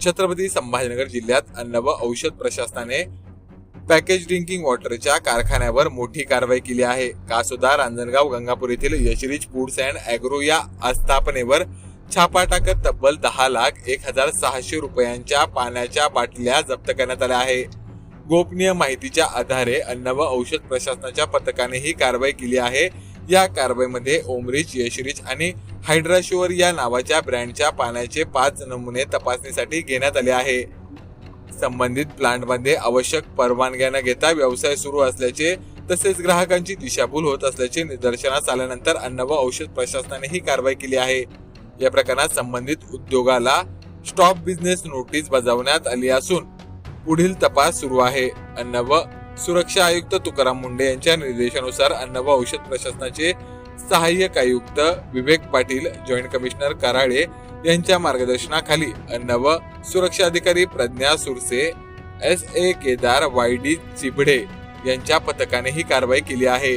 छत्रपती संभाजीनगर जिल्ह्यात अन्न व औषध प्रशासनाने पॅकेज ड्रिंकिंग वॉटरच्या कारखान्यावर मोठी कारवाई केली आहे। कासोदा, रांजणगाव, गंगापूर येथील यशरिच फूड्स अँड ॲग्रो या आस्थापनेवर छापा टाकत तब्बल 10,01,600 रुपयांच्या पाण्याच्या बाटल्या जप्त करण्यात आल्या आहे। गोपनीय माहितीच्या आधारे अन्न व औषध प्रशासनाच्या पथकाने ही कारवाई केली आहे। या कारवाईमध्ये ओमरिच, यशरिच आणि हायड्राशोअर या नावाच्या ब्रँडच्या पाण्याचे 5 नमुने तपासणीसाठी घेण्यात आले आहे। संबंधित प्लांटमध्ये आवश्यक परवानग्या न घेता व्यवसाय सुरू असल्याचे तसेच ग्राहकांची दिशाभूल होत असल्याचे निदर्शनास आल्यानंतर अन्न व औषध प्रशासनाने ही कारवाई केली आहे। या प्रकरणात संबंधित उद्योगाला स्टॉप बिझनेस नोटीस बजावण्यात आली असून पुढील तपास सुरू आहे। अन्न व सुरक्षा आयुक्त तुकाराम मुंडे यांच्या निर्देशानुसार अन्न व औषध प्रशासनाचे सहाय्यक आयुक्त विवेक पाटील, जॉईंट कमिशनर कराळे यांच्या मार्गदर्शनाखाली अन्न व सुरक्षा अधिकारी प्रज्ञा सुरसे, SA केदार, YD चिबडे यांच्या पथकाने ही कारवाई केली आहे।